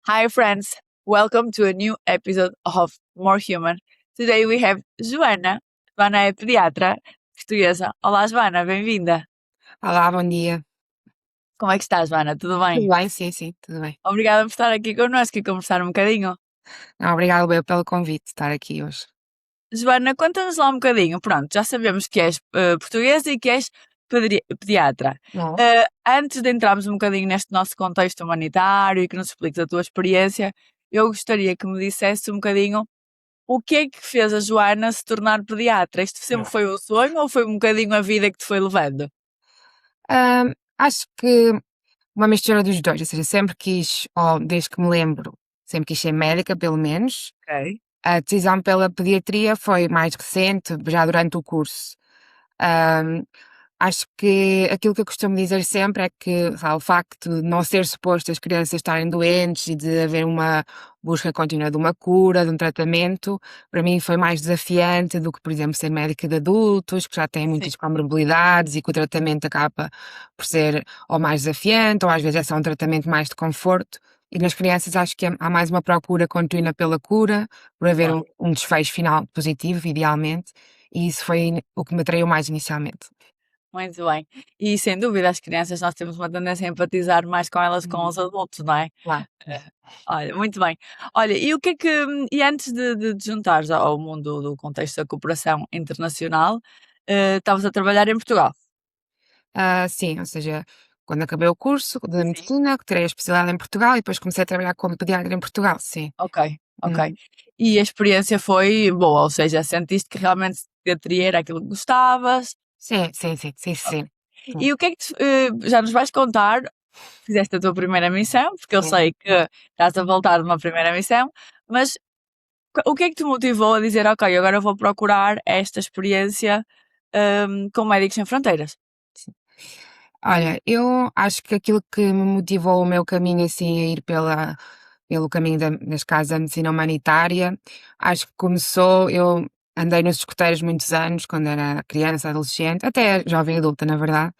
Hi, friends. Welcome to a new episode of More Human. Today we have Joana. Joana é pediatra portuguesa. Olá, Joana, bem-vinda. Olá, bom dia. Como é que estás, Joana? Tudo bem? Tudo bem? Sim, tudo bem. Obrigada por estar aqui connosco e conversar um bocadinho. Obrigado eu pelo convite de estar aqui hoje. Joana, conta-nos lá um bocadinho. Pronto, já sabemos que és portuguesa e que és pediatra. Não. Antes de entrarmos um bocadinho neste nosso contexto humanitário e que nos expliques a tua experiência, eu gostaria que me dissesse um bocadinho o que é que fez a Joana se tornar pediatra? Isto sempre foi um sonho ou foi um bocadinho a vida que te foi levando? Acho que uma mistura dos dois, ou seja, sempre quis, ou desde que me lembro, sempre quis ser médica, pelo menos. Ok. A decisão pela pediatria foi mais recente, já durante o curso. Ahm, Acho que aquilo que eu costumo dizer sempre é que o facto de não ser suposto as crianças estarem doentes e de haver uma busca contínua de uma cura, de um tratamento, para mim foi mais desafiante do que, por exemplo, ser médica de adultos, que já têm Sim. muitas comorbilidades e que o tratamento acaba por ser ou mais desafiante ou às vezes é só um tratamento mais de conforto. E nas crianças acho que há mais uma procura contínua pela cura, por haver Claro. um desfecho final positivo, idealmente, e isso foi o que me atraiu mais inicialmente. Muito bem. E sem dúvida, as crianças, nós temos uma tendência a empatizar mais com elas que com os adultos, não é? Claro. Olha, muito bem. Olha, e o que é que. E antes de te juntares ao mundo do contexto da cooperação internacional, estavas a trabalhar em Portugal? Sim, ou seja, quando acabei o curso de Sim. medicina, tirei a especialidade em Portugal e depois comecei a trabalhar como pediatra em Portugal, sim. Ok. Uhum. E a experiência foi boa, ou seja, sentiste que realmente pediatria era aquilo que gostavas? Sim. E o que é que já nos vais contar? Fizeste a tua primeira missão, porque eu Sim. sei que estás a voltar de uma primeira missão, mas o que é que te motivou a dizer, ok, agora eu vou procurar esta experiência com Médicos Sem Fronteiras? Olha, eu acho que aquilo que me motivou o meu caminho assim a ir pelo caminho neste caso da medicina humanitária, acho que começou, eu andei nos escuteiros muitos anos, quando era criança, adolescente, até jovem adulta, na verdade,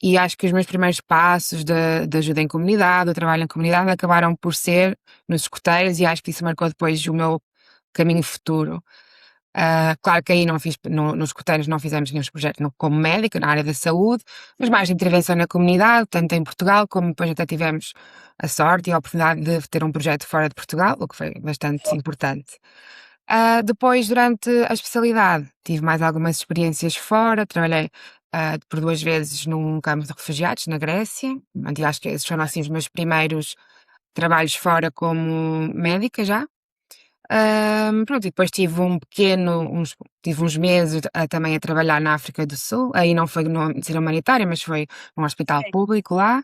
e acho que os meus primeiros passos de ajuda em comunidade, o trabalho em comunidade, acabaram por ser nos escuteiros e acho que isso marcou depois o meu caminho futuro. Claro que aí não fiz, nos escuteiros não fizemos nenhum projeto como médica, na área da saúde, mas mais intervenção na comunidade, tanto em Portugal como depois até tivemos a sorte e a oportunidade de ter um projeto fora de Portugal, o que foi bastante importante. Depois, durante a especialidade, tive mais algumas experiências fora, trabalhei por 2 vezes num campo de refugiados na Grécia, onde eu acho que esses foram assim os meus primeiros trabalhos fora como médica já. Pronto, e depois tive uns meses também a trabalhar na África do Sul, aí não foi no medicina humanitária, mas foi num hospital Ok. público lá,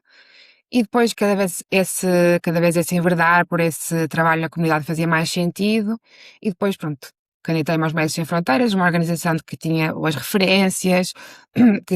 e depois cada vez esse enverdar por esse trabalho na comunidade fazia mais sentido, e depois pronto, candidatei-me aos Médicos Sem Fronteiras, uma organização de que tinha as referências,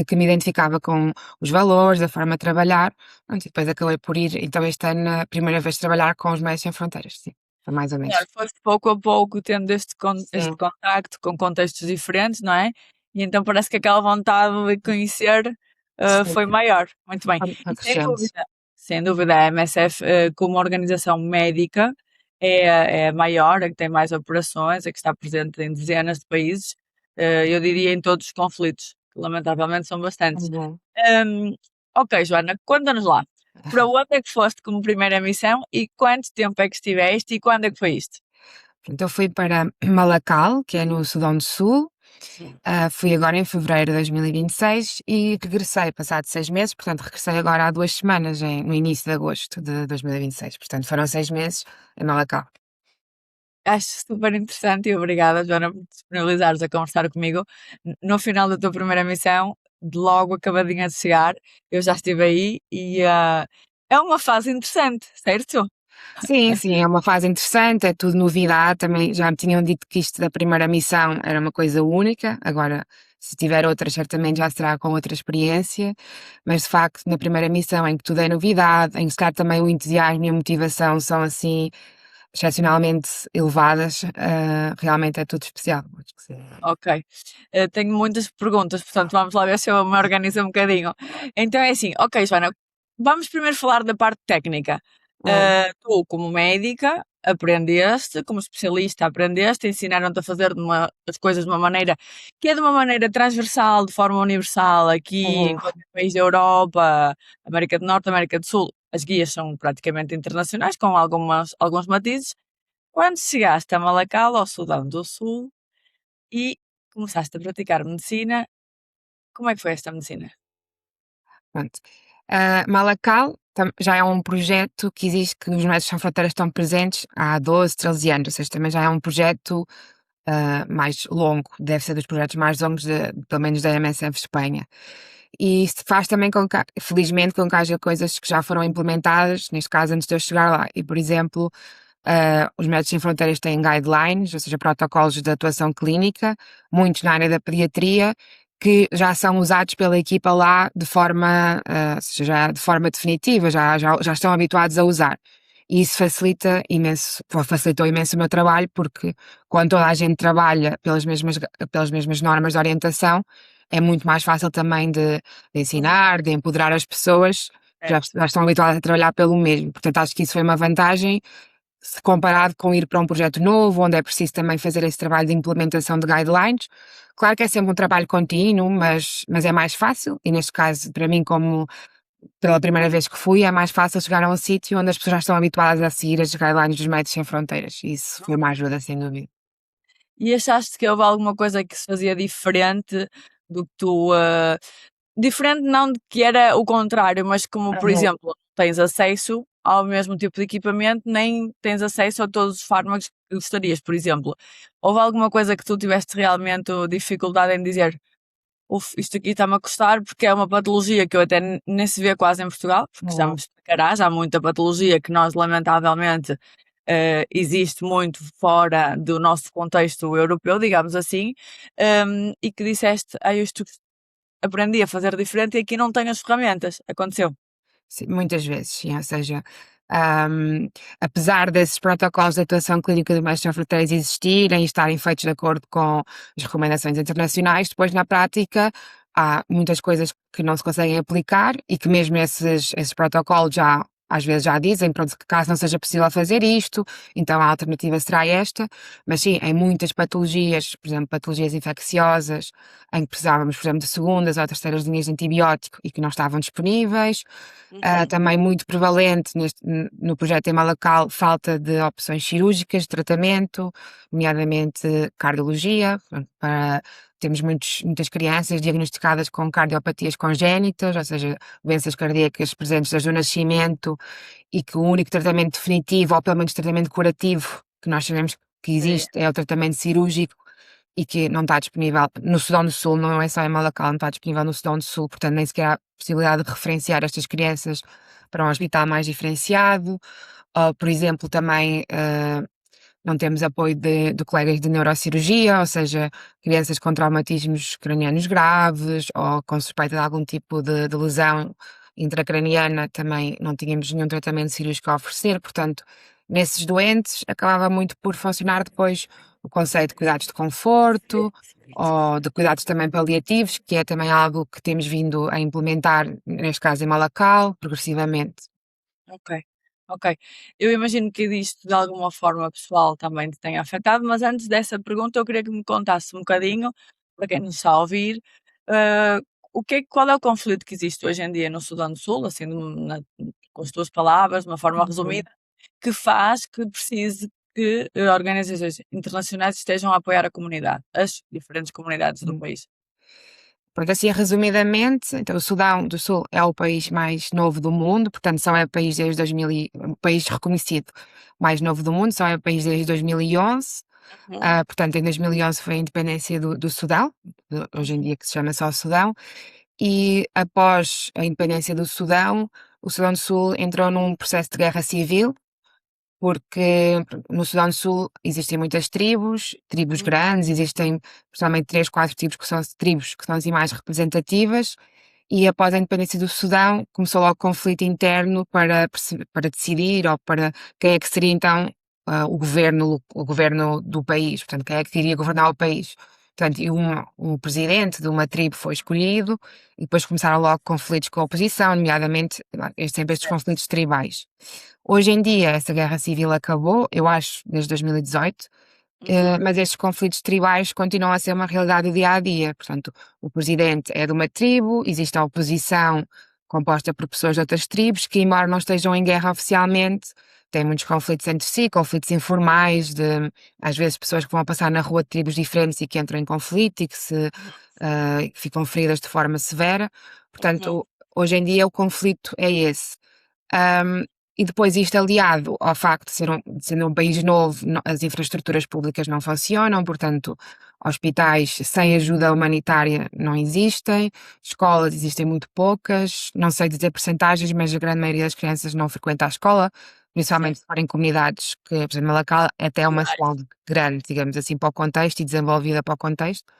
que me identificava com os valores, a forma de trabalhar, pronto, e depois acabei por ir, então este ano, a primeira vez trabalhar com os Médicos Sem Fronteiras, sim, foi mais ou menos. Claro, foste pouco a pouco tendo este Sim, contacto com contextos diferentes, não é? E então parece que aquela vontade de conhecer sim, foi maior. Muito bem. a E crescente. sem dúvida, a MSF, como organização médica, é a maior, a que tem mais operações, a que está presente em dezenas de países, eu diria em todos os conflitos, que lamentavelmente são bastantes. Uhum. Hum, ok, Joana, conta-nos lá. Para onde é que foste como primeira missão e quanto tempo é que estiveste e quando é que foi isto? Então fui para Malakal, que é no Sudão do Sul. Fui agora em fevereiro de 2026 e regressei passado 6 meses, portanto regressei agora há 2 semanas, no início de agosto de 2026. Portanto foram 6 meses em Malakal. Acho super interessante e obrigada, Joana, por te disponibilizares a conversar comigo. No final da tua primeira missão, de logo acabadinha de chegar, eu já estive aí e é uma fase interessante, certo? Sim, é uma fase interessante, é tudo novidade. Também já me tinham dito que isto da primeira missão era uma coisa única. Agora, se tiver outras, certamente já será com outra experiência. Mas de facto, na primeira missão, em que tudo é novidade, em que se calhar também o entusiasmo e a motivação são assim excepcionalmente elevadas, realmente é tudo especial. Acho que sim. Ok. Tenho muitas perguntas, portanto vamos lá ver se eu me organizo um bocadinho. Então é assim, ok, Joana, vamos primeiro falar da parte técnica. Tu, como médica, aprendeste, como especialista, aprendeste, ensinaram-te a fazer as coisas de uma maneira que é de uma maneira transversal, de forma universal, aqui em Uhum. qualquer país da Europa, América do Norte, América do Sul. As guias são praticamente internacionais, com alguns matizes. Quando chegaste a Malacal, ao Sudão do Sul, e começaste a praticar medicina, como é que foi esta medicina? Pronto. Malacal já é um projeto que existe, que os Médicos Sem Fronteiras estão presentes há 12, 13 anos, ou seja, também já é um projeto mais longo, deve ser dos projetos mais longos, pelo menos da MSF Espanha. E isso faz também com que, felizmente, com que haja coisas que já foram implementadas, neste caso antes de eu chegar lá. E, por exemplo, os Médicos Sem Fronteiras têm guidelines, ou seja, protocolos de atuação clínica, muitos na área da pediatria, que já são usados pela equipa lá de forma, ou seja, já de forma definitiva, já estão habituados a usar. E isso facilitou imenso o meu trabalho, porque quando toda a gente trabalha pelas mesmas normas de orientação, é muito mais fácil também de ensinar, de empoderar as pessoas, Certo. já estão habituadas a trabalhar pelo mesmo. Portanto, acho que isso foi uma vantagem, se comparado com ir para um projeto novo, onde é preciso também fazer esse trabalho de implementação de guidelines. Claro que é sempre um trabalho contínuo, mas é mais fácil, e neste caso, para mim, como pela primeira vez que fui, é mais fácil chegar a um sítio onde as pessoas já estão habituadas a seguir as guidelines dos Médicos Sem Fronteiras. E isso foi uma ajuda, sem dúvida. E achaste que houve alguma coisa que se fazia diferente do que tu. Diferente não de que era o contrário, mas como, por Uhum. exemplo, não tens acesso ao mesmo tipo de equipamento, nem tens acesso a todos os fármacos que gostarias, por exemplo. Houve alguma coisa que tu tiveste realmente dificuldade em dizer, uf, isto aqui está-me a custar, porque é uma patologia que eu até nem se vê quase em Portugal, porque já me Uhum. explicarás, há muita patologia que nós, lamentavelmente, existe muito fora do nosso contexto europeu, digamos assim, e que disseste, isto aprendi a fazer diferente e aqui não tenho as ferramentas. Aconteceu. Sim, muitas vezes, sim. Ou seja, hum, apesar desses protocolos de atuação clínica do Mestre Sem Fronteiras existirem e estarem feitos de acordo com as recomendações internacionais, depois na prática há muitas coisas que não se conseguem aplicar e que mesmo esses protocolos já às vezes já dizem, pronto, que caso não seja possível fazer isto, então a alternativa será esta, mas sim, em muitas patologias, por exemplo, patologias infecciosas, em que precisávamos, por exemplo, de segundas ou terceiras linhas de antibiótico e que não estavam disponíveis. Uhum. Também muito prevalente no projeto em Malacal, falta de opções cirúrgicas de tratamento, nomeadamente cardiologia, pronto, temos muitas crianças diagnosticadas com cardiopatias congénitas, ou seja, doenças cardíacas presentes desde o nascimento, e que o único tratamento definitivo, ou pelo menos tratamento curativo, que nós sabemos que Sim. existe, é o tratamento cirúrgico, e que não está disponível no Sudão do Sul, não é só em Malacal, não está disponível no Sudão do Sul, portanto nem sequer há possibilidade de referenciar estas crianças para um hospital mais diferenciado. Ou, por exemplo, também não temos apoio de colegas de neurocirurgia, ou seja, crianças com traumatismos cranianos graves ou com suspeita de algum tipo de lesão intracraniana, também não tínhamos nenhum tratamento cirúrgico a oferecer, portanto, nesses doentes acabava muito por funcionar depois o conceito de cuidados de conforto ou de cuidados também paliativos, que é também algo que temos vindo a implementar, neste caso em Malacal, progressivamente. Ok, ok. Eu imagino que isto de alguma forma pessoal também te tenha afetado, mas antes dessa pergunta eu queria que me contasse um bocadinho, para quem nos está a ouvir, eh, qual é o conflito que existe hoje em dia no Sudão do Sul, assim, com as tuas palavras, de uma forma Uhum. resumida, que faz que precise que organizações internacionais estejam a apoiar a comunidade, as diferentes comunidades do Uhum. país. Pronto, assim resumidamente, então o Sudão do Sul é o país mais novo do mundo, portanto só é o país desde 2000 o país reconhecido mais novo do mundo, só é o país desde 2011. Uhum, Portanto em 2011 foi a independência do Sudão, hoje em uhum, dia que se chama só Sudão, e após a independência do Sudão, o Sudão do Sul entrou num processo de guerra civil, porque no Sudão do Sul existem muitas tribos uhum, grandes, existem principalmente 3, 4 tribos que são assim mais representativas, e após a independência do Sudão começou logo o conflito interno para decidir ou para quem é que seria então o governo do país, portanto quem é que iria governar o país. Portanto, o presidente de uma tribo foi escolhido e depois começaram logo conflitos com a oposição, nomeadamente sempre estes Certo. conflitos tribais. Hoje em dia essa guerra civil acabou, eu acho, desde 2018, Uhum. mas estes conflitos tribais continuam a ser uma realidade do dia a dia. Portanto, o presidente é de uma tribo, existe a oposição composta por pessoas de outras tribos que, embora não estejam em guerra oficialmente, têm muitos conflitos entre si, conflitos informais, de às vezes pessoas que vão a passar na rua de tribos diferentes e que entram em conflito e que que ficam feridas de forma severa. Uhum. Portanto, hoje em dia o conflito é esse. Ahm, e depois isto aliado ao facto de ser um país novo, as infraestruturas públicas não funcionam, portanto, hospitais sem ajuda humanitária não existem, escolas existem muito poucas, não sei dizer percentagens, mas a grande maioria das crianças não frequenta a escola, principalmente se Certo. forem comunidades que, por exemplo, Malacca é até uma Rurais. cidade grande, digamos assim, para o contexto e desenvolvida para o contexto.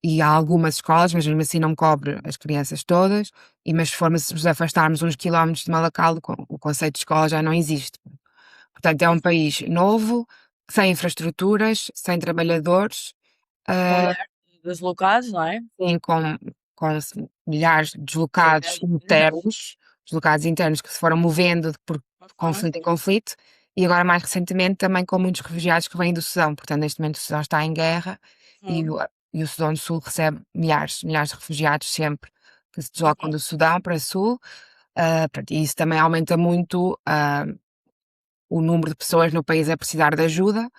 E há algumas escolas, mas mesmo assim não cobre as crianças todas, mas se formos nos afastarmos uns quilómetros de Malacca, o conceito de escola já não existe. Portanto, é um Uhum. país novo, sem infraestruturas, sem trabalhadores, ah, Mulher deslocados, não é? sim, milhares de Centenas de milhares. deslocados internos que se foram movendo por Uhum. conflito em conflito, e agora mais recentemente também com muitos refugiados que vêm do Sudão. Portanto, neste momento o Sudão está em guerra e Uhum. o Sudão do Sul recebe milhares de refugiados sempre que se deslocam Uhum. do Sudão para o Sul. Pronto, e isso também aumenta muito o número de pessoas no país a precisar de ajuda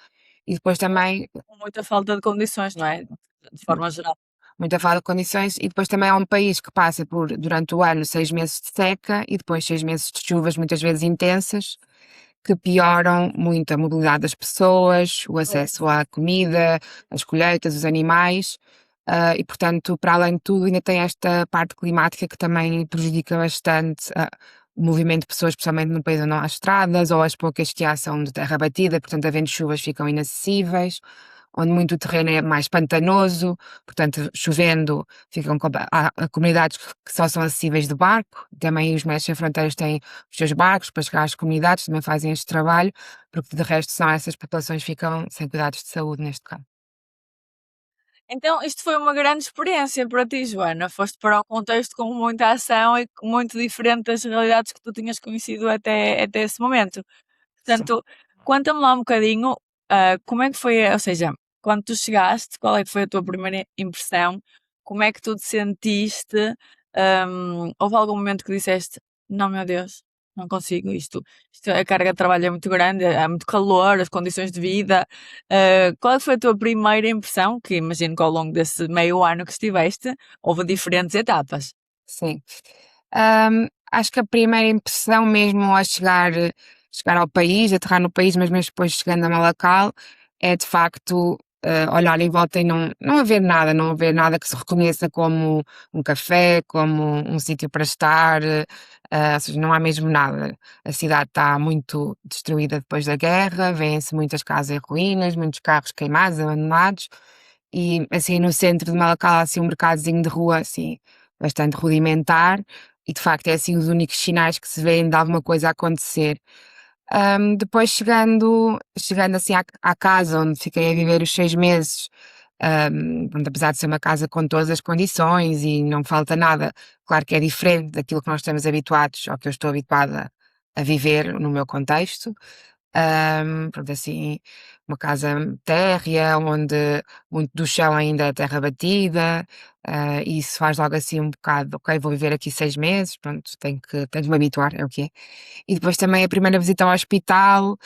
e depois também Com muita falta de condições, não é? De forma geral. muita falta de condições e depois também é um país que passa por, durante o ano, 6 meses de seca e depois 6 meses de chuvas muitas vezes intensas, que pioram muito a mobilidade das pessoas, o acesso Pois. à comida, às colheitas, os animais, e portanto, para além de tudo, ainda tem esta parte climática que também prejudica bastante, o movimento de pessoas, especialmente no país onde não há estradas, ou as poucas que há são de terra batida, portanto, havendo chuvas ficam inacessíveis, onde muito o terreno é mais pantanoso, portanto, chovendo, há comunidades que só são acessíveis de barco, também os Médicos Sem Fronteiras têm os seus barcos para chegar às comunidades, também fazem este trabalho, porque de resto são essas populações que ficam sem cuidados de saúde neste caso. Então, isto foi uma grande experiência para ti, Joana. Foste para o contexto com muita ação e muito diferente das realidades que tu tinhas conhecido até esse momento. Sim. Portanto, conta-me lá um bocadinho, como é que foi, ou seja, quando tu chegaste, qual é que foi a tua primeira impressão? Como é que tu te sentiste? Houve algum momento que disseste, não, meu Deus, não consigo isto, a carga de trabalho é muito grande, há muito calor, as condições de vida. Qual é que foi a tua primeira impressão? Que imagino que ao longo desse meio ano que estiveste, houve diferentes etapas. Sim. Acho que a primeira impressão mesmo chegar ao país, aterrar no país, mas mesmo depois chegando a Malacal, é de facto, olhar em volta e não haver nada que se reconheça como um café, como um sítio para estar, ou seja, não há mesmo nada. A cidade está muito destruída depois da guerra, vêem-se muitas casas em ruínas, muitos carros queimados, abandonados, e assim no centro de Malacal há assim um mercadozinho de rua, assim, bastante rudimentar e de facto é assim os únicos sinais que se vêem de alguma coisa a acontecer. Depois chegando assim à casa onde fiquei a viver os 6 meses, pronto, apesar de ser uma casa com todas as condições e não falta nada, claro que é diferente daquilo que nós estamos habituados ou que eu estou habituada a viver no meu contexto. Pronto, assim, uma casa térrea, onde muito do chão ainda é terra batida, e isso faz logo assim um bocado, ok, vou viver aqui 6 meses, pronto, tenho que me habituar, é o que é. E depois também a primeira visita ao hospital,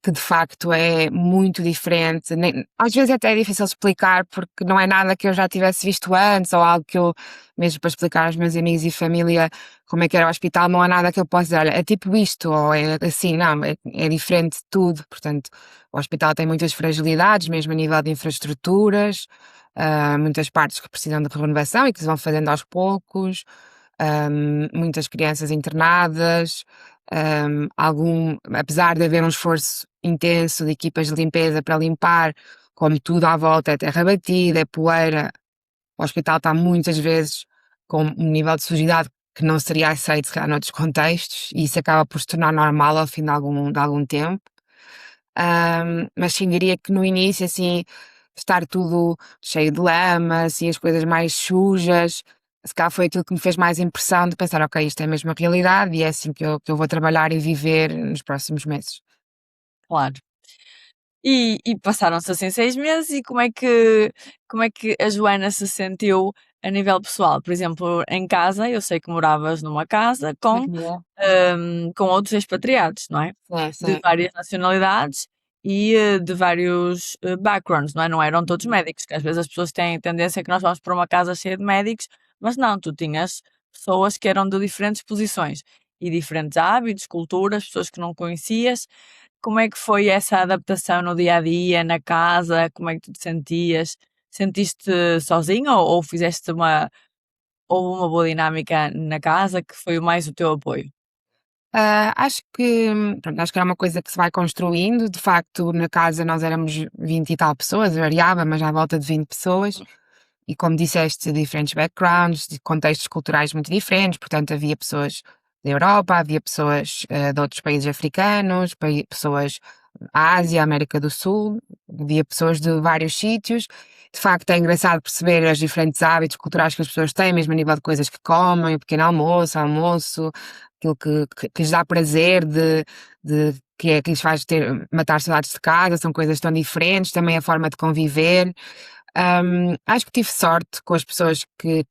que de facto é muito diferente, às vezes até é difícil explicar, porque não é nada que eu já tivesse visto antes, ou algo que eu, mesmo para explicar aos meus amigos e família como é que era o hospital, não há nada que eu possa dizer, olha, é tipo isto, ou é assim, não, é diferente de tudo, portanto, o hospital tem muitas fragilidades, mesmo a nível de infraestruturas, muitas partes que precisam de renovação e que se vão fazendo aos poucos, muitas crianças internadas, apesar de haver um esforço intenso de equipas de limpeza para limpar, como tudo à volta é terra batida, é poeira, o hospital está muitas vezes com um nível de sujidade que não seria aceito, se calhar, noutros contextos, e isso acaba por se tornar normal ao fim de algum tempo. Mas sim, diria que no início, assim, estar tudo cheio de lama, assim, as coisas mais sujas. Se calhar foi aquilo que me fez mais impressão de pensar, ok, isto é mesmo a realidade e é assim que eu vou trabalhar e viver nos próximos meses. Claro. E passaram-se assim 6 meses e como é que a Joana se sentiu a nível pessoal? Por exemplo, em casa, eu sei que moravas numa casa Uhum. com outros expatriados, não é? Sim, De sim. várias nacionalidades e de vários backgrounds, não é? Não eram todos Uhum. médicos, que às vezes as pessoas têm tendência que nós vamos para uma casa cheia de médicos, mas não, tu tinhas pessoas que eram de diferentes posições e diferentes hábitos, culturas, pessoas que não conhecias. Como é que foi essa adaptação no dia a dia, na casa? Como é que tu te sentias? Sentiste sozinho ou houve uma boa dinâmica na casa que foi mais o teu apoio? Acho que, pronto, acho que é uma coisa que se vai construindo. De facto, na casa nós éramos 20 e tal pessoas, variava, mas à volta de 20 pessoas. E como disseste, diferentes backgrounds, de contextos culturais muito diferentes, portanto havia pessoas da Europa, havia pessoas de outros países africanos, pessoas da Ásia, América do Sul, havia pessoas de vários sítios. De facto é engraçado perceber os diferentes hábitos culturais que as pessoas têm, mesmo a nível de coisas que comem, o pequeno almoço, almoço, aquilo que lhes dá prazer que lhes faz matar saudades de casa, são coisas tão diferentes, também a forma de conviver. Acho que tive sorte com as pessoas que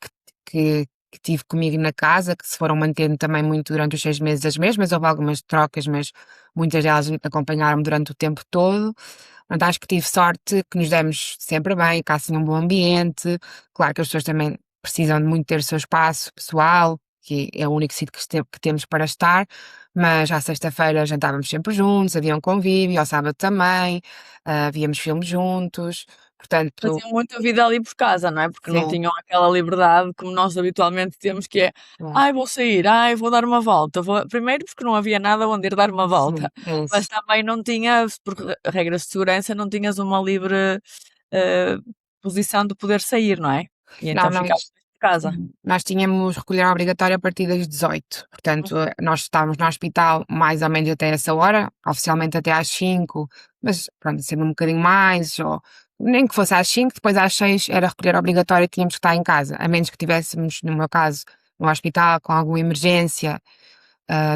tive comigo na casa, que se foram mantendo também muito durante os 6 meses as mesmas. Houve algumas trocas, mas muitas delas acompanharam-me durante o tempo todo. Portanto, acho que tive sorte, que nos demos sempre bem, que há assim um bom ambiente. Claro que as pessoas também precisam de muito ter o seu espaço pessoal, que é o único sítio que temos para estar, mas à sexta-feira jantávamos sempre juntos, havia um convívio, ao sábado também, víamos filmes juntos. Portanto, Faziam muito a vida ali por casa, não é? Porque não sim, tinham aquela liberdade como nós habitualmente temos, que é, é, ai, vou sair, ai, vou dar uma volta. Primeiro porque não havia nada onde ir dar uma volta, sim, é mas isso. também não tinhas, por regras de segurança, não tinhas uma livre eh, posição de poder sair, não é? E Não, então ficavas nós por casa. sim, nós tínhamos recolher obrigatório a partir das 18, portanto, nós estávamos no hospital mais ou menos até essa hora, oficialmente até às 5, mas pronto, sempre um bocadinho mais, ou nem que fosse às 5, depois às 6 era recolher obrigatório e tínhamos que estar em casa, a menos que tivéssemos, no meu caso, no hospital com alguma emergência,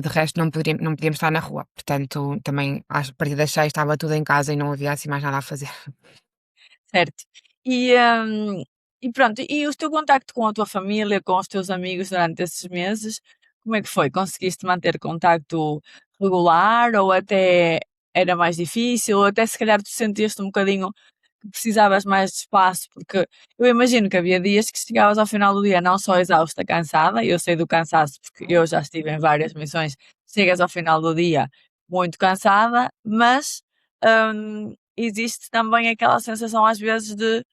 de resto não podíamos estar na rua, portanto, também a partir das 6 estava tudo em casa e não havia assim mais nada a fazer. Certo. E, e pronto, e o teu contacto com a tua família, com os teus amigos durante esses meses, como é que foi? Conseguiste manter contacto regular ou até era mais difícil? Ou até se calhar tu sentiste um bocadinho que precisavas mais de espaço? Porque eu imagino que havia dias que chegavas ao final do dia não só exausta, cansada, e eu sei do cansaço porque eu já estive em várias missões, chegas ao final do dia muito cansada, mas existe também aquela sensação às vezes de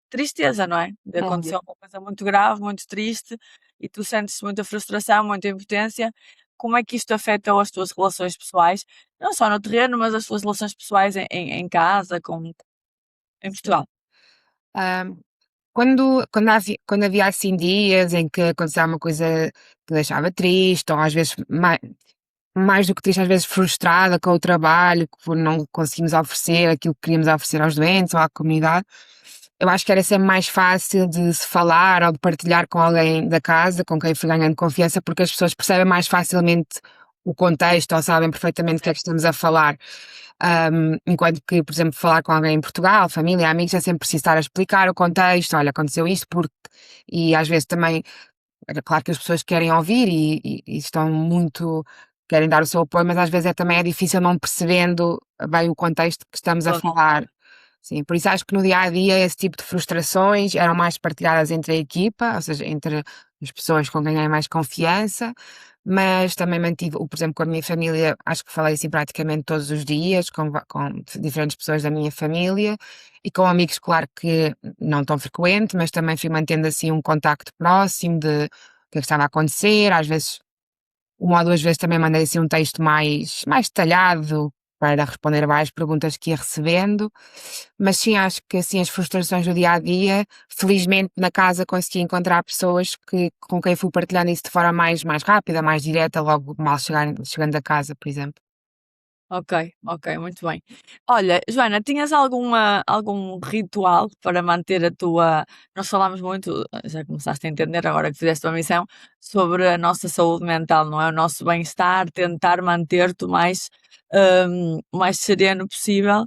tristeza, não é? De acontecer uma coisa muito grave, muito triste, e tu sentes muita frustração, muita impotência. Como é que isto afeta as tuas relações pessoais, não só no terreno, mas as tuas relações pessoais em casa, em Sim. Portugal? Hum, quando havia assim dias em que acontecia uma coisa que deixava triste, ou às vezes mais do que triste, às vezes frustrada com o trabalho, que por não conseguimos oferecer aquilo que queríamos oferecer aos doentes ou à comunidade, eu acho que era sempre mais fácil de se falar ou de partilhar com alguém da casa, com quem fui ganhando confiança, porque as pessoas percebem mais facilmente o contexto ou sabem perfeitamente o que é que Certo. estamos a falar. Enquanto que, por exemplo, falar com alguém em Portugal, família, amigos, é sempre preciso estar a explicar o contexto, olha, aconteceu isto porque. E às vezes também, é claro que as pessoas querem ouvir e estão muito. Querem dar o seu apoio, mas às vezes também é difícil não percebendo bem o contexto que estamos a Todo. falar. Sim, por isso acho que no dia a dia esse tipo de frustrações eram mais partilhadas entre a equipa, ou seja, entre as pessoas com quem ganhei mais confiança, mas também mantive, por exemplo, com a minha família, acho que falei assim praticamente todos os dias, com diferentes pessoas da minha família e com amigos, claro que não tão frequente, mas também fui mantendo assim um contacto próximo de o que é que estava a acontecer, às vezes uma ou duas vezes também mandei assim um texto mais detalhado para responder a várias perguntas que ia recebendo, mas sim, acho que assim as frustrações do dia a dia, felizmente na casa consegui encontrar pessoas com quem fui partilhando isso de forma mais rápida, mais direta, logo mal chegando a casa, por exemplo. Ok, ok, muito bem. Olha, Joana, tinhas algum ritual para manter a tua. Nós falámos muito, já começaste a entender agora que fizeste uma missão, sobre a nossa saúde mental, não é? O nosso bem-estar, tentar manter-te o mais sereno possível,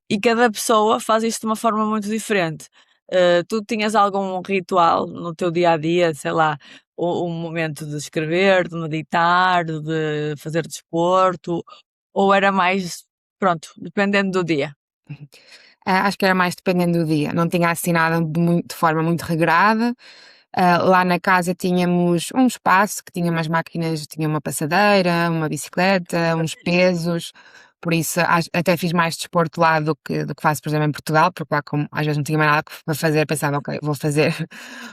e cada pessoa faz isto de uma forma muito diferente. Tu tinhas algum ritual no teu dia a dia, sei lá, um momento de escrever, de meditar, de fazer desporto? Ou era mais, pronto, dependendo do dia? Acho que era mais dependendo do dia, não tinha assim nada de forma muito regrada. Lá na casa tínhamos um espaço que tinha umas máquinas, tinha uma passadeira, uma bicicleta, uns pesos, por isso até fiz mais desporto lá do que faço, por exemplo, em Portugal, porque lá como às vezes não tinha mais nada para fazer, pensava, ok, vou fazer,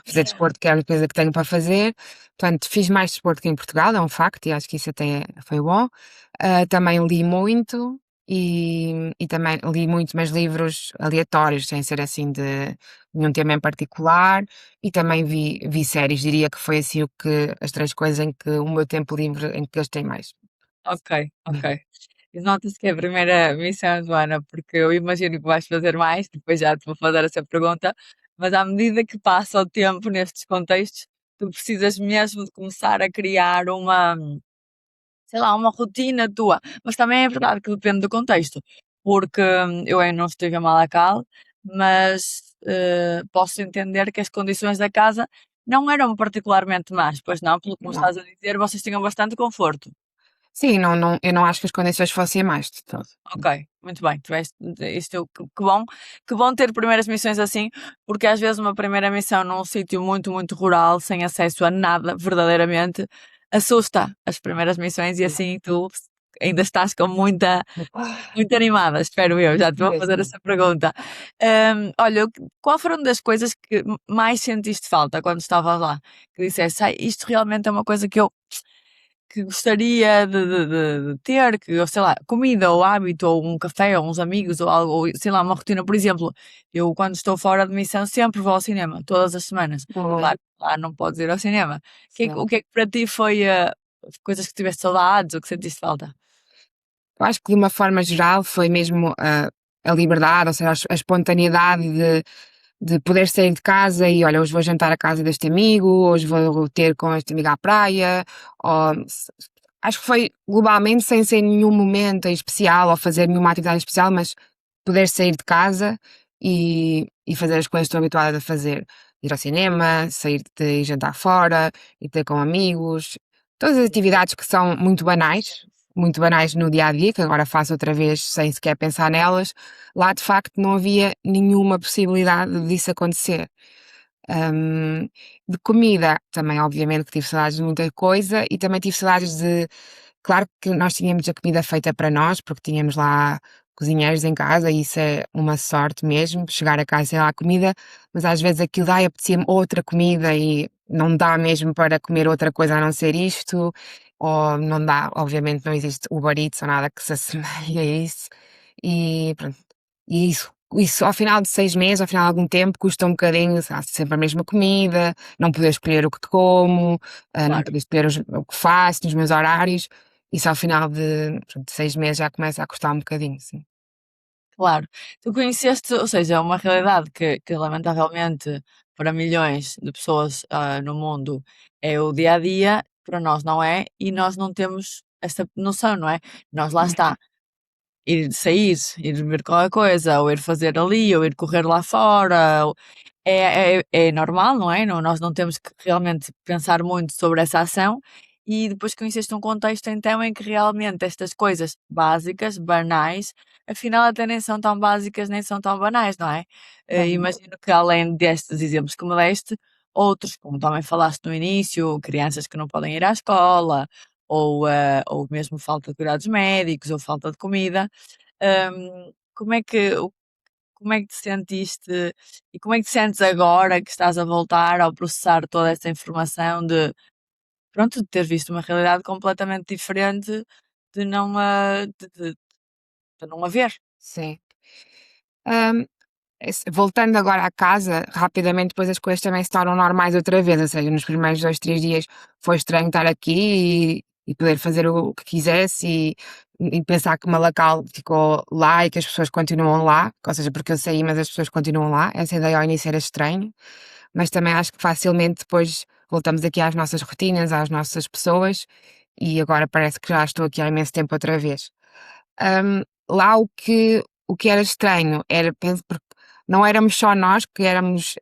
fazer desporto, que é a coisa que tenho para fazer. Portanto, fiz mais desporto que em Portugal, é um facto, e acho que isso até foi bom. Também li muito, e também li muito, mas livros aleatórios, sem ser assim de nenhum tema em particular, e também vi séries, diria que foi assim as 3 coisas em que o meu tempo livre em que gastei mais. Ok, ok. E nota-se que é a primeira missão do ano, porque eu imagino que vais fazer mais, depois já te vou fazer essa pergunta, mas à medida que passa o tempo nestes contextos, tu precisas mesmo de começar a criar sei lá, uma rotina tua. Mas também é verdade que depende do contexto, porque eu ainda não estive a Malacal, mas posso entender que as condições da casa não eram particularmente más, pois não, pelo que me Não. estás a dizer, vocês tinham bastante conforto. Sim, não, eu não acho que as condições fossem mais de todo. Ok, muito bem. Isto, que bom ter primeiras missões assim, porque às vezes uma primeira missão num sítio muito, muito rural, sem acesso a nada, verdadeiramente, assusta as primeiras missões e assim tu ainda estás com muito animada, espero eu. Já te vou fazer Mesmo. essa pergunta. Olha, qual foram das coisas que mais sentiste falta quando estavas lá? Que disseste, "Ai, isto realmente é uma coisa que gostaria de ter, que, ou sei lá, comida ou hábito, ou um café, ou uns amigos, ou algo, ou, sei lá, uma rotina. Por exemplo, eu quando estou fora de missão sempre vou ao cinema, todas as semanas. Boa. Claro, lá não podes ir ao cinema. O Sim. que é que para ti foi coisas que tiveste saudades ou que sentiste falta? Eu acho que de uma forma geral foi mesmo a liberdade, ou seja, a espontaneidade de poder sair de casa e olha, hoje vou jantar à casa deste amigo, hoje vou ter com este amigo à praia, ou, acho que foi globalmente sem ser nenhum momento em especial ou fazer nenhuma atividade especial, mas poder sair de casa e fazer as coisas que estou habituada a fazer. Ir ao cinema, sair de ir jantar fora, ir ter com amigos, todas as atividades que são muito banais no dia a dia, que agora faço outra vez sem sequer pensar nelas, lá de facto não havia nenhuma possibilidade disso acontecer. Hum, de comida, também obviamente que tive saudades de muita coisa e também tive saudades de. Claro que nós tínhamos a comida feita para nós, porque tínhamos lá cozinheiros em casa e isso é uma sorte mesmo, chegar a casa e ter lá comida, mas às vezes aquilo, ai, apetecia-me outra comida e não dá mesmo para comer outra coisa a não ser isto, ou não dá, obviamente não existe Uber Eats ou nada que se assemelhe a isso, e pronto. E isso ao final de 6 meses, ao final de algum tempo, custa um bocadinho, sempre a mesma comida, não poder escolher o que como, não Claro, poder escolher o que faço nos meus horários, isso ao final de 6 meses já começa a custar um bocadinho, sim. claro. Tu conheceste, ou seja, é uma realidade que lamentavelmente para milhões de pessoas no mundo é o dia a dia, para nós não é, e nós não temos essa noção, não é? Nós lá está. Ir sair, ir beber qualquer coisa, ou ir fazer ali, ou ir correr lá fora. É normal, não é? Não, nós não temos que realmente pensar muito sobre essa ação e depois conheceste um contexto então em que realmente estas coisas básicas, banais, afinal até nem são tão básicas nem são tão banais, não é? Uhum. Imagino que além destes exemplos que me deste, outros, como também falaste no início, crianças que não podem ir à escola, ou mesmo falta de cuidados médicos, ou falta de comida. Como é como é que te sentiste e como é que te sentes agora que estás a voltar ao processar toda essa informação pronto, de ter visto uma realidade completamente diferente de não, de não haver? Sim. Hum, voltando agora à casa, rapidamente depois as coisas também se tornam normais outra vez, ou seja, nos primeiros 2, 3 dias foi estranho estar aqui e poder fazer o que quisesse e pensar que Malacal ficou lá e que as pessoas continuam lá, ou seja, porque eu saí, mas as pessoas continuam lá. Essa ideia ao início era estranho, mas também acho que facilmente depois voltamos aqui às nossas rotinas, às nossas pessoas, e agora parece que já estou aqui há imenso tempo outra vez. Lá o que era estranho era, penso, porque não éramos só nós que éramos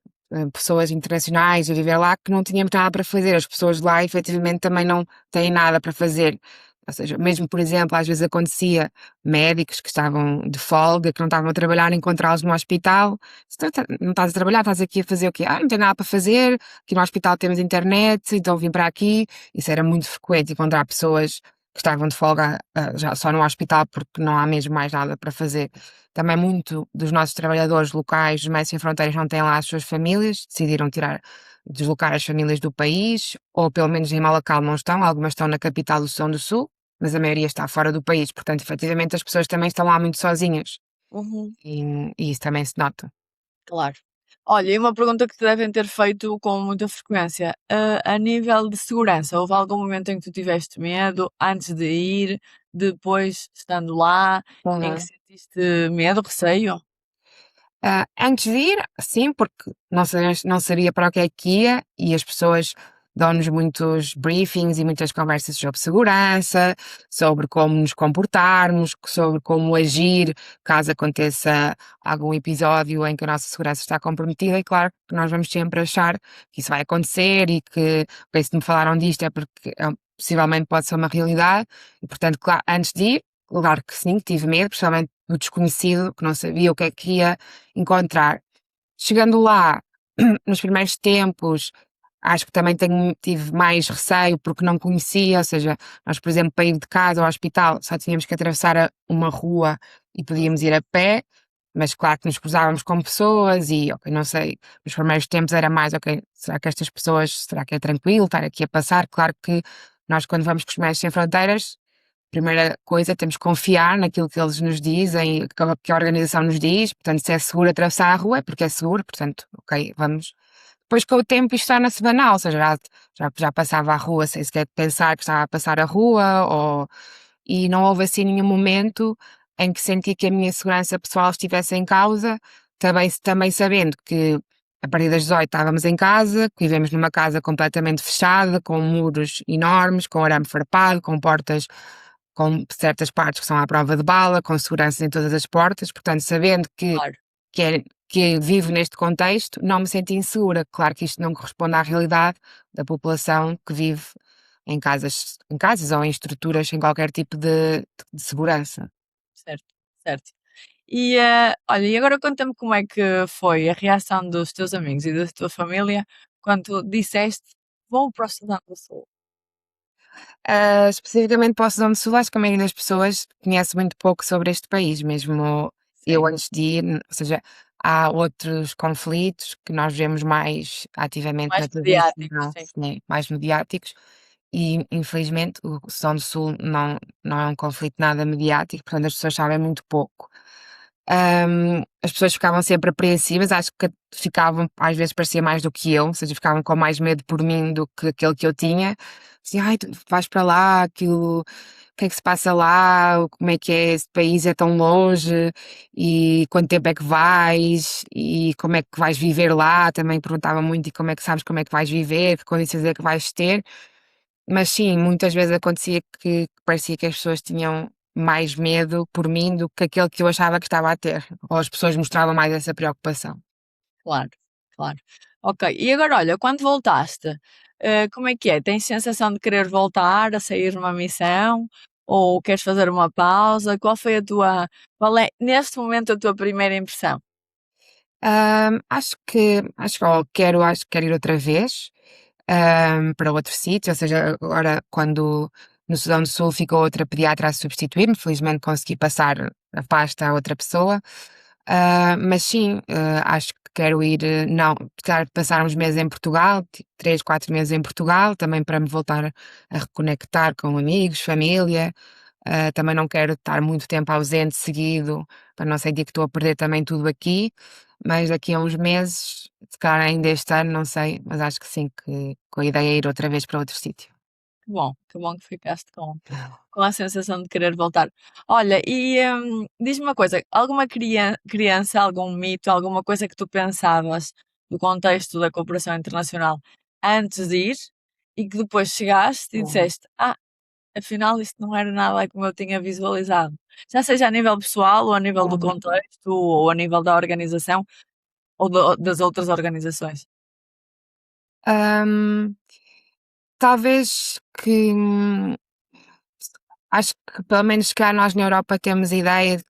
pessoas internacionais a viver lá que não tínhamos nada para fazer. As pessoas lá efetivamente também não têm nada para fazer. Ou seja, mesmo, por exemplo, às vezes acontecia médicos que estavam de folga, que não estavam a trabalhar, encontrá-los no hospital. "Se não estás a trabalhar, estás aqui a fazer o quê? Ah, não tenho nada para fazer, aqui no hospital temos internet, então vim para aqui." Isso era muito frequente, encontrar pessoas que estavam de folga já só no hospital porque não há mesmo mais nada para fazer. Também muito dos nossos trabalhadores locais dos Médicos Sem Fronteiras não têm lá as suas famílias, decidiram deslocar as famílias do país, ou pelo menos em Malacal não estão, algumas estão na capital do Sudão do Sul, mas a maioria está fora do país, portanto, efetivamente, as pessoas também estão lá muito sozinhas Uhum. e isso também se nota. Claro. Olha, e uma pergunta que te devem ter feito com muita frequência. A nível de segurança, houve algum momento em que tu tiveste medo antes de ir, depois estando lá, em que sentiste medo, receio? Antes de ir, sim, porque não sabia para o que é que ia e as pessoas dão-nos muitos briefings e muitas conversas sobre segurança, sobre como nos comportarmos, sobre como agir caso aconteça algum episódio em que a nossa segurança está comprometida. E claro que nós vamos sempre achar que isso vai acontecer e que, bem, se me falaram disto é porque possivelmente pode ser uma realidade. E portanto, claro, antes de ir, claro que sim, tive medo, principalmente do desconhecido, que não sabia o que é que ia encontrar. Chegando lá, nos primeiros tempos, acho que também tive mais receio porque não conhecia, ou seja, nós, por exemplo, para ir de casa ao hospital só tínhamos que atravessar uma rua e podíamos ir a pé, mas claro que nos cruzávamos com pessoas e, ok, não sei, nos primeiros tempos era mais, ok, será que estas pessoas, será que é tranquilo estar aqui a passar? Claro que nós, quando vamos com os Médicos Sem Fronteiras, primeira coisa, temos que confiar naquilo que eles nos dizem, que a organização nos diz, portanto, se é seguro atravessar a rua, é porque é seguro, portanto, ok, vamos. Depois, com o tempo, isto torna-se banal, ou seja, já passava a rua sem sequer pensar que estava a passar a rua, e não houve assim nenhum momento em que senti que a minha segurança pessoal estivesse em causa, também sabendo que a partir das 18 estávamos em casa, que vivemos numa casa completamente fechada, com muros enormes, com arame farpado, com portas com certas partes que são à prova de bala, com seguranças em todas as portas, portanto, sabendo Claro, que vivo neste contexto, não me senti insegura. Claro que isto não corresponde à realidade da população que vive em casas ou em estruturas sem qualquer tipo de segurança. certo, certo. E olha, e agora conta-me como é que foi a reação dos teus amigos e da tua família quando tu disseste vou para o Sudão do Sul. Especificamente para o Sudão do Sul, acho que a maioria das pessoas conhece muito pouco sobre este país, mesmo eu Sim, antes de ir, ou seja, há outros conflitos que nós vemos mais ativamente mais na mediáticos, televisão, sim, sim, mais mediáticos, e infelizmente o Sudão do Sul não é um conflito nada mediático, portanto as pessoas sabem muito pouco. As pessoas ficavam sempre apreensivas, acho que ficavam, às vezes parecia mais do que eu, ou seja, ficavam com mais medo por mim do que aquele que eu tinha. Assim, ai, tu vais para lá, aquilo, o que é que se passa lá, como é que é, esse país é tão longe, e quanto tempo é que vais, e como é que vais viver lá, também perguntava muito, e como é que sabes como é que vais viver, que condições é que vais ter. Mas sim, muitas vezes acontecia que parecia que as pessoas tinham mais medo por mim do que aquele que eu achava que estava a ter, ou as pessoas mostravam mais essa preocupação. claro, claro. Ok, e agora olha, quando voltaste, como é que é? Tens sensação de querer voltar a sair numa missão? Ou queres fazer uma pausa? Qual é neste momento a tua primeira impressão? Acho que quero ir outra vez, para outro sítio, ou seja, agora quando no Sudão do Sul ficou outra pediatra a substituir-me, felizmente consegui passar a pasta a outra pessoa. Mas sim, acho que quero ir, não, quero passar uns meses em Portugal, tipo 3, 4 meses em Portugal, também para me voltar a reconectar com amigos, família. Também não quero estar muito tempo ausente seguido, para não sentir que estou a perder também tudo aqui, mas daqui a uns meses, se calhar ainda este ano, não sei, mas acho que sim, que a ideia é ir outra vez para outro sítio. que bom que ficaste com a sensação de querer voltar. Olha, e diz-me uma coisa, alguma criança, algum mito, alguma coisa que tu pensavas do contexto da cooperação internacional antes de ir e que depois chegaste e disseste, afinal isto não era nada como eu tinha visualizado. Já seja a nível pessoal, ou a nível do contexto, ou a nível da organização, ou das outras organizações. Hum, talvez que acho que pelo menos cá nós na Europa temos a ideia de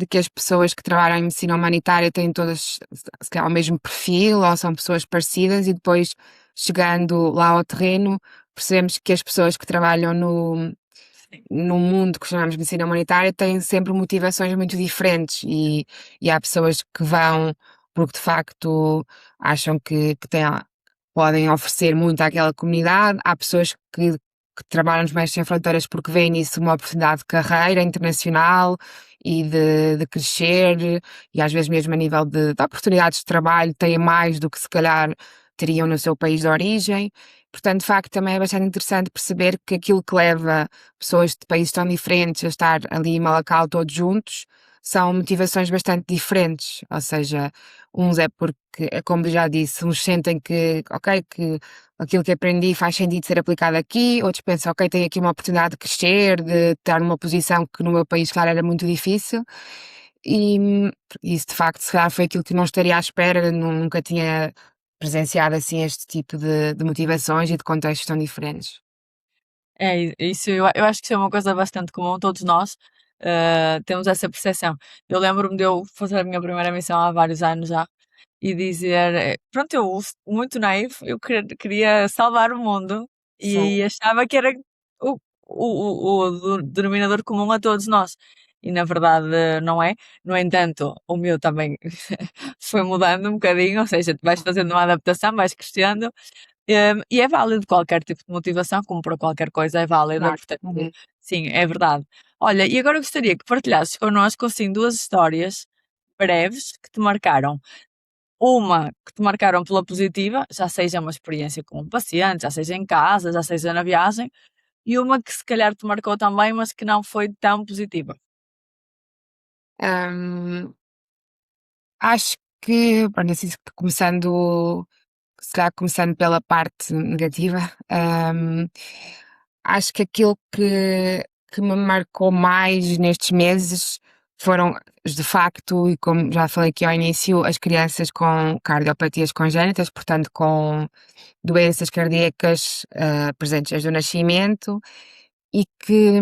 que as pessoas que trabalham em medicina humanitária têm todas se calhar o mesmo perfil ou são pessoas parecidas e depois chegando lá ao terreno percebemos que as pessoas que trabalham Sim. no mundo que chamamos de medicina humanitária têm sempre motivações muito diferentes e há pessoas que vão porque de facto acham que podem oferecer muito àquela comunidade, há pessoas que trabalham nos Médicos Sem Fronteiras porque veem nisso uma oportunidade de carreira internacional e de crescer e às vezes mesmo a nível de oportunidades de trabalho têm mais do que se calhar teriam no seu país de origem. Portanto, de facto, também é bastante interessante perceber que aquilo que leva pessoas de países tão diferentes a estar ali em Malacau todos juntos são motivações bastante diferentes. Ou seja, uns é porque, é como já disse, uns sentem que, ok, que aquilo que aprendi faz sentido ser aplicado aqui, outros pensam, ok, tenho aqui uma oportunidade de crescer, de estar numa posição que no meu país, claro, era muito difícil. E isso, de facto, se calhar foi aquilo que não estaria à espera, nunca tinha presenciado assim este tipo de motivações e de contextos tão diferentes. Isso eu acho que isso é uma coisa bastante comum, todos nós temos essa percepção. Eu lembro-me de eu fazer a minha primeira missão há vários anos já e dizer, pronto, eu muito naive, eu queria salvar o mundo Sim. e achava que era o denominador comum a todos nós. E na verdade não é. No entanto, o meu também foi mudando um bocadinho, ou seja, tu vais fazendo uma adaptação, vais crescendo. E é válido qualquer tipo de motivação, como para qualquer coisa é válida, Claro. portanto, Uhum. sim, é verdade. Olha, e agora gostaria que partilhasses connosco, assim, duas histórias breves que te marcaram. Uma que te marcaram pela positiva, já seja uma experiência com um paciente, já seja em casa, já seja na viagem, e uma que se calhar te marcou também, mas que não foi tão positiva. Hum, acho que, pronto, assim, se calhar começando pela parte negativa, hum, acho que aquilo que me marcou mais nestes meses foram, de facto, e como já falei aqui ao início, as crianças com cardiopatias congénitas, portanto, com doenças cardíacas presentes desde o nascimento e que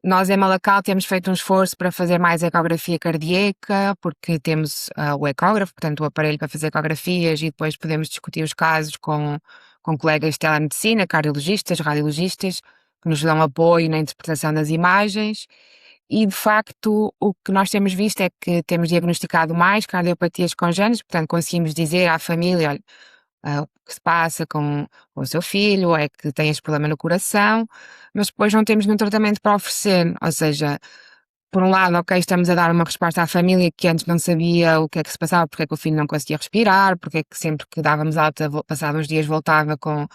nós em Malacau temos feito um esforço para fazer mais ecografia cardíaca, porque temos o ecógrafo, portanto o aparelho para fazer ecografias e depois podemos discutir os casos com colegas de telemedicina, cardiologistas, radiologistas, que nos dão apoio na interpretação das imagens. E de facto o que nós temos visto é que temos diagnosticado mais cardiopatias congénitas, portanto conseguimos dizer à família, olha, o que se passa com o seu filho, é que tem este problema no coração, mas depois não temos nenhum tratamento para oferecer. Ou seja, por um lado, ok, estamos a dar uma resposta à família que antes não sabia o que é que se passava, porque é que o filho não conseguia respirar, porque é que sempre que dávamos alta, passados uns dias voltava com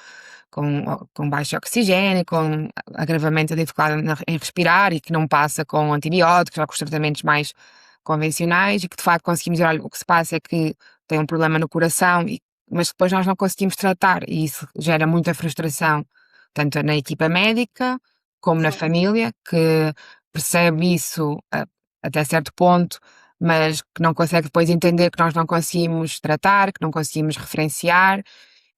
baixo oxigênio, com agravamento da dificuldade em respirar e que não passa com antibióticos ou com os tratamentos mais convencionais e que de facto conseguimos dizer, olha, o que se passa é que tem um problema no coração, mas depois nós não conseguimos tratar e isso gera muita frustração, tanto na equipa médica como na família, que percebe isso até certo ponto, mas que não consegue depois entender que nós não conseguimos tratar, que não conseguimos referenciar.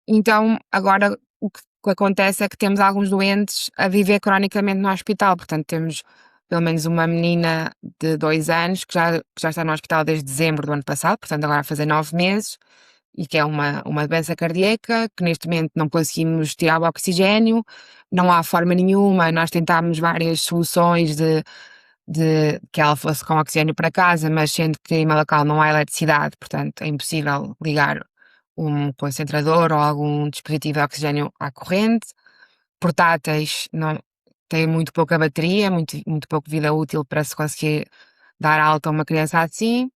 Então, agora o que acontece é que temos alguns doentes a viver cronicamente no hospital, portanto temos pelo menos uma menina de 2 anos que já está no hospital desde dezembro do ano passado, portanto agora a fazer 9 meses, e que é uma doença cardíaca, que neste momento não conseguimos tirar o oxigênio, não há forma nenhuma, nós tentámos várias soluções de que ela fosse com oxigênio para casa, mas sendo que em Malacau não há eletricidade, portanto é impossível ligar um concentrador ou algum dispositivo de oxigênio à corrente. Portáteis não têm muito pouca bateria, muito pouco vida útil para se conseguir dar alta a uma criança assim.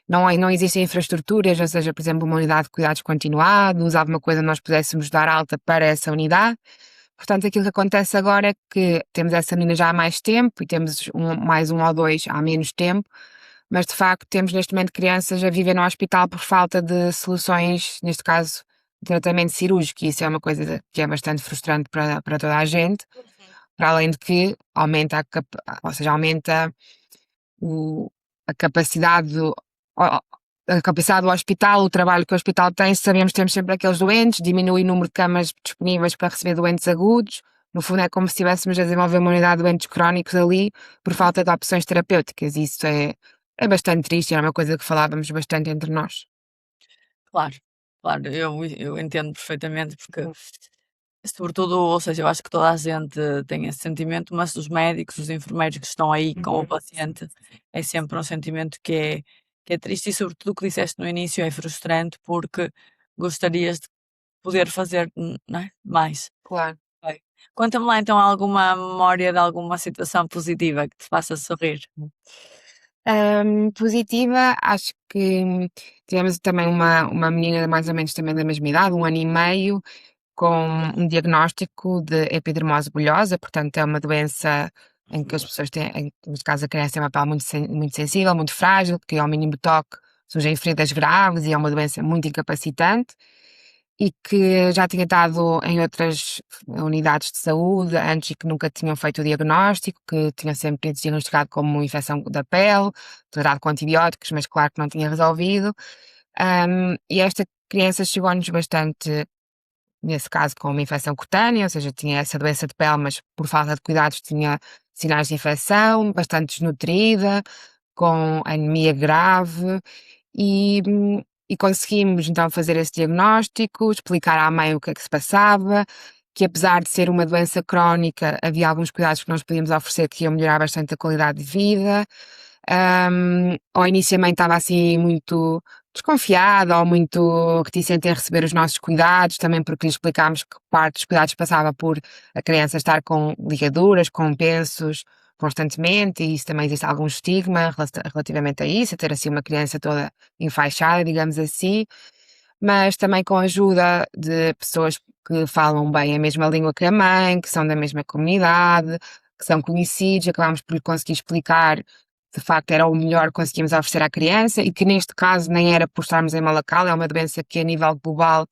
Não existem infraestruturas, ou seja, por exemplo, uma unidade de cuidados continuados, alguma coisa nós pudéssemos dar alta para essa unidade. Portanto, aquilo que acontece agora é que temos essa menina já há mais tempo e temos mais um ou dois há menos tempo, mas de facto temos neste momento crianças a viver no hospital por falta de soluções, neste caso, de tratamento cirúrgico, e isso é uma coisa que é bastante frustrante para toda a gente, para além de que aumenta ou seja, aumenta o, a capacidade a capacidade do hospital, o trabalho que o hospital tem, sabemos que temos sempre aqueles doentes, diminui o número de camas disponíveis para receber doentes agudos. No fundo, é como se estivéssemos a desenvolver uma unidade de doentes crónicos ali por falta de opções terapêuticas. Isso é bastante triste, era uma coisa que falávamos bastante entre nós. Claro, claro, eu entendo perfeitamente, porque, sobretudo, ou seja, eu acho que toda a gente tem esse sentimento, mas os médicos, os enfermeiros que estão aí com o paciente, é sempre um sentimento que é triste e, sobretudo, o que disseste no início é frustrante, porque gostarias de poder fazer, não é? Mais. Claro. Ok. Conta-me lá então alguma memória de alguma situação positiva que te faça sorrir. Positiva, acho que tivemos também uma menina mais ou menos também da mesma idade, 1 ano e meio, com um diagnóstico de epidermose bulhosa, portanto é uma doença em que as pessoas têm, neste caso a criança tem uma pele muito sensível, muito frágil, que ao mínimo toque surgem feridas graves e é uma doença muito incapacitante e que já tinha estado em outras unidades de saúde antes e que nunca tinham feito o diagnóstico, que tinha sempre diagnosticado como infecção da pele, tratado com antibióticos, mas claro que não tinha resolvido. E esta criança chegou-nos bastante, nesse caso, com uma infecção cutânea, ou seja, tinha essa doença de pele, mas por falta de cuidados tinha sinais de infecção, bastante desnutrida, com anemia grave e, e conseguimos então fazer esse diagnóstico, explicar à mãe o que é que se passava, que apesar de ser uma doença crónica, havia alguns cuidados que nós podíamos oferecer que iam melhorar bastante a qualidade de vida. Ao início a mãe estava assim muito desconfiada ou muito reticente em receber os nossos cuidados, também porque lhe explicámos que parte dos cuidados passava por a criança estar com ligaduras, com pensos constantemente, e isso também existe algum estigma relativamente a isso, a ter assim uma criança toda enfaixada, digamos assim, mas também com a ajuda de pessoas que falam bem a mesma língua que a mãe, que são da mesma comunidade, que são conhecidos, acabámos por lhe conseguir explicar de facto era o melhor que conseguimos oferecer à criança e que neste caso nem era por estarmos em Malacal, é uma doença que a nível global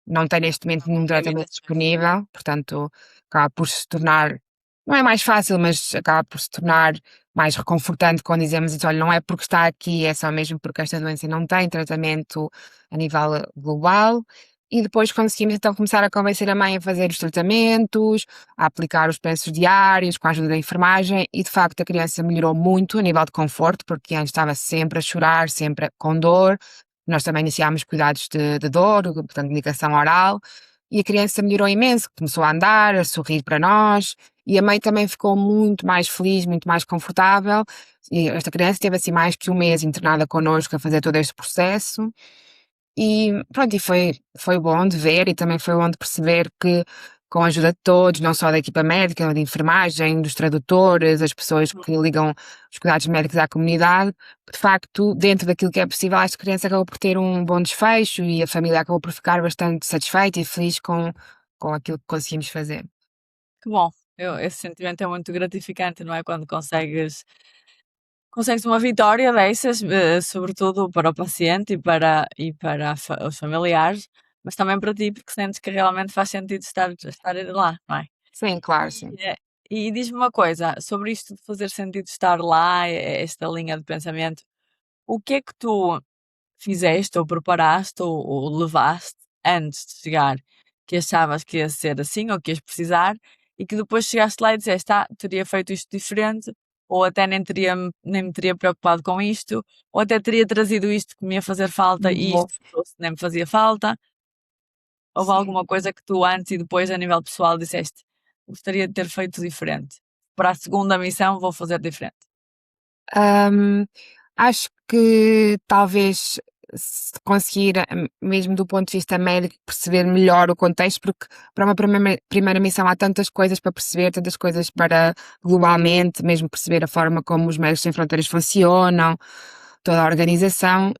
não tem neste momento nenhum tratamento disponível, portanto acaba por se tornar, não é mais fácil, mas acaba por se tornar mais reconfortante quando dizemos isso, olha, não é porque está aqui, é só mesmo porque esta doença não tem tratamento a nível global. E depois conseguimos então começar a convencer a mãe a fazer os tratamentos, a aplicar os pensos diários com a ajuda da enfermagem e de facto a criança melhorou muito a nível de conforto, porque antes estava sempre a chorar, sempre com dor. Nós também iniciámos cuidados de dor, portanto medicação oral, e a criança melhorou imenso, começou a andar, a sorrir para nós, e a mãe também ficou muito mais feliz, muito mais confortável. E esta criança teve assim mais que 1 mês internada connosco a fazer todo este processo. E pronto, e foi bom de ver e também foi bom de perceber que com a ajuda de todos, não só da equipa médica, da enfermagem, dos tradutores, as pessoas que ligam os cuidados médicos à comunidade, de facto, dentro daquilo que é possível, esta criança acabou por ter um bom desfecho e a família acabou por ficar bastante satisfeita e feliz com aquilo que conseguimos fazer. Que bom, esse sentimento é muito gratificante, não é? Quando consegues uma vitória dessas, sobretudo para o paciente e para os familiares, mas também para ti, porque sentes que realmente faz sentido estar lá, não é? Sim, claro, E, sim. e diz-me uma coisa, sobre isto de fazer sentido estar lá, esta linha de pensamento, o que é que tu fizeste ou preparaste ou levaste antes de chegar, que achavas que ia ser assim ou que ias precisar e que depois chegaste lá e disseste, teria feito isto diferente, ou até nem me teria preocupado com isto, ou até teria trazido isto que me ia fazer falta e Boa. isto nem me fazia falta. Houve Sim. alguma coisa que tu antes e depois a nível pessoal disseste, gostaria de ter feito diferente. Para a segunda missão vou fazer diferente. Hum, Acho que talvez se conseguir, mesmo do ponto de vista médico, perceber melhor o contexto, porque para uma primeira missão há tantas coisas para perceber, tantas coisas para globalmente, mesmo perceber a forma como os Médicos Sem Fronteiras funcionam, toda a organização,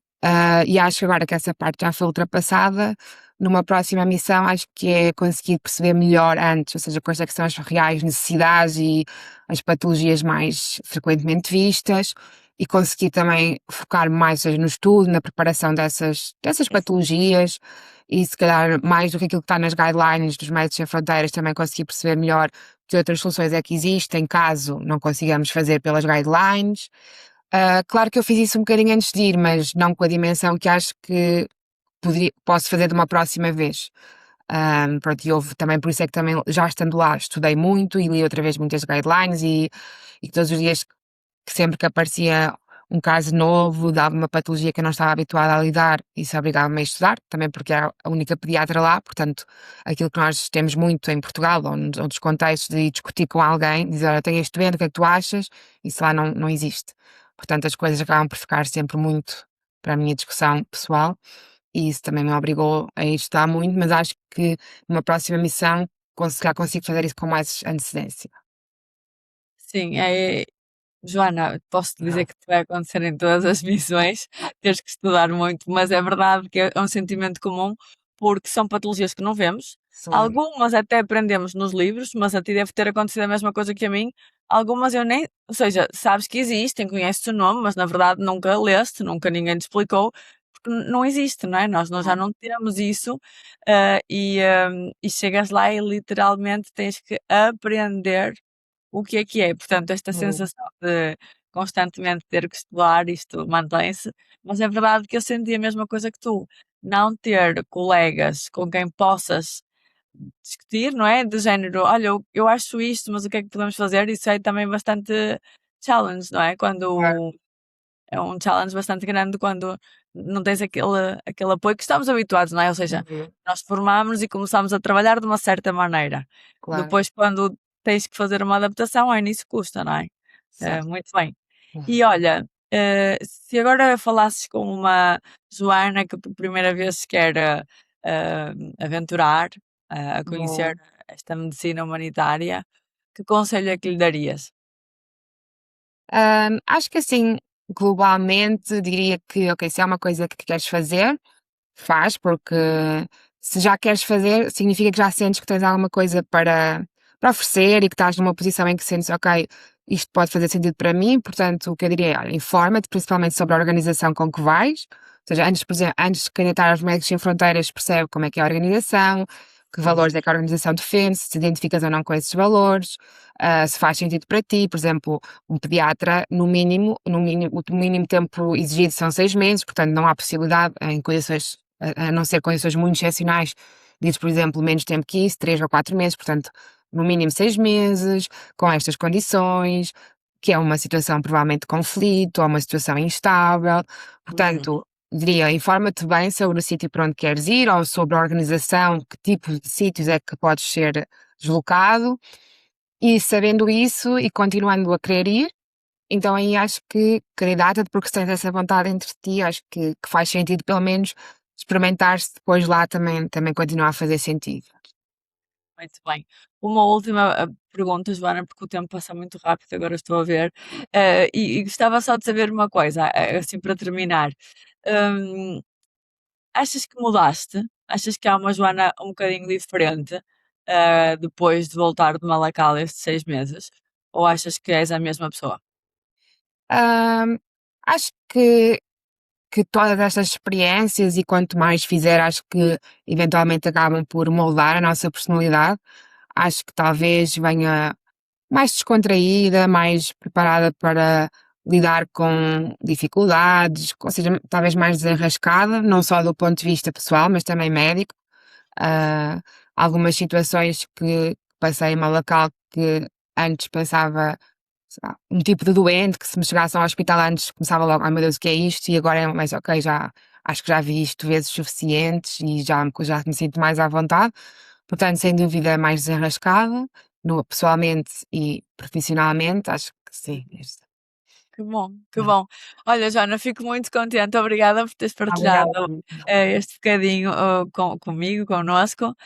e acho que agora que essa parte já foi ultrapassada, numa próxima missão, acho que é conseguir perceber melhor antes, ou seja, quais é que são as reais necessidades e as patologias mais frequentemente vistas, e conseguir também focar mais, ou seja, no estudo, na preparação dessas patologias, e se calhar mais do que aquilo que está nas guidelines dos Médicos Sem Fronteiras, também conseguir perceber melhor que outras soluções é que existem, caso não consigamos fazer pelas guidelines. Claro que eu fiz isso um bocadinho antes de ir, mas não com a dimensão que acho que posso fazer de uma próxima vez. Pronto, e houve também, por isso é que também, já estando lá, estudei muito e li outra vez muitas guidelines e todos os dias, que sempre que aparecia um caso novo, dava uma patologia que eu não estava habituada a lidar, isso obrigava-me a estudar, também porque era a única pediatra lá, portanto, aquilo que nós temos muito em Portugal, ou nos outros contextos, de discutir com alguém, dizer, olha, tenho este doente, o que é que tu achas? Isso lá não existe. Portanto, as coisas acabam por ficar sempre muito para a minha discussão pessoal, e isso também me obrigou a ir estudar muito, mas acho que numa próxima missão já consigo fazer isso com mais antecedência. Sim, Joana, posso-te dizer que te vai acontecer em todas as missões, tens que estudar muito, mas é verdade que é um sentimento comum, porque são patologias que não vemos. Sim. Algumas até aprendemos nos livros, mas a ti deve ter acontecido a mesma coisa que a mim. Algumas eu nem, ou seja, sabes que existem, conheces o nome, mas na verdade nunca leste, nunca ninguém te explicou, porque não existe, não é? Já não temos isso, e chegas lá e literalmente tens que aprender o que é. Portanto, esta Hum. sensação de constantemente ter que estudar, isto mantém-se, mas é verdade que eu senti a mesma coisa que tu. Não ter colegas com quem possas discutir, não é? De género, olha, eu acho isto, mas o que é que podemos fazer? Isso é também bastante challenge, não é? Claro. Quando é um challenge bastante grande quando não tens aquele apoio que estamos habituados, não é? Ou seja, Uhum. nós formámos e começámos a trabalhar de uma certa maneira. Claro. Depois, quando tens que fazer uma adaptação, aí nisso custa, não é? Certo. Muito bem. E olha, se agora falasses com uma Joana que por primeira vez se quer aventurar a conhecer Boa. esta medicina humanitária, que conselho é que lhe darias? Acho que assim, globalmente, diria que, ok, se é uma coisa que queres fazer, faz, porque se já queres fazer, significa que já sentes que tens alguma coisa para oferecer e que estás numa posição em que sentes, ok, isto pode fazer sentido para mim, portanto, o que eu diria é, olha, informa-te principalmente sobre a organização com que vais, ou seja, antes, por exemplo, antes de candidatar aos Médicos Sem Fronteiras, percebe como é que é a organização, que valores é que a organização defende, se te identificas ou não com esses valores, se faz sentido para ti, por exemplo, um pediatra, o mínimo tempo exigido são 6 meses, portanto não há possibilidade em condições, a não ser condições muito excepcionais, diz, por exemplo, menos tempo que isso, 3 ou 4 meses, portanto, no mínimo 6 meses, com estas condições, que é uma situação provavelmente de conflito ou uma situação instável. Uhum. Portanto, diria, informa-te bem sobre o sítio para onde queres ir ou sobre a organização, que tipo de sítios é que podes ser deslocado, e sabendo isso e continuando a querer ir, então aí acho que candidata-te porque se tens essa vontade entre ti, acho que faz sentido pelo menos experimentar se depois lá também continua a fazer sentido. Muito bem. Uma última pergunta, Joana, porque o tempo passa muito rápido, agora estou a ver. E gostava só de saber uma coisa, assim para terminar. Hum, Achas que mudaste? Achas que há uma Joana um bocadinho diferente, depois de voltar de Malacca estes 6 meses? Ou achas que és a mesma pessoa? Hã, acho que todas estas experiências e quanto mais fizer, acho que eventualmente acabam por moldar a nossa personalidade. Acho que talvez venha mais descontraída, mais preparada para lidar com dificuldades, ou seja, talvez mais desenrascada, não só do ponto de vista pessoal, mas também médico. Ah, algumas situações que passei em Malacal que antes pensava, sei lá, um tipo de doente que se me chegasse ao hospital antes começava logo, ai meu Deus, o que é isto? E agora é mais, ok, já acho que já vi isto vezes suficientes e já me sinto mais à vontade. Portanto, sem dúvida, mais desenrascada, pessoalmente e profissionalmente, acho que sim. Que bom, que bom. Olha, Joana, fico muito contente. Obrigada por teres Obrigada. partilhado este bocadinho comigo, connosco.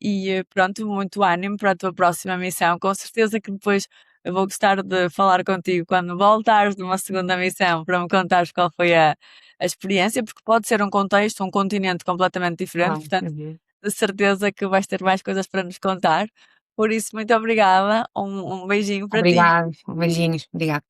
E pronto, muito ânimo para a tua próxima missão. Com certeza que depois Eu vou gostar de falar contigo quando voltares de uma segunda missão para me contares qual foi a experiência, porque pode ser um contexto, um continente completamente diferente, portanto, Uhum. de certeza que vais ter mais coisas para nos contar. Por isso, muito obrigada, um beijinho para ti. Obrigada, beijinhos, obrigada.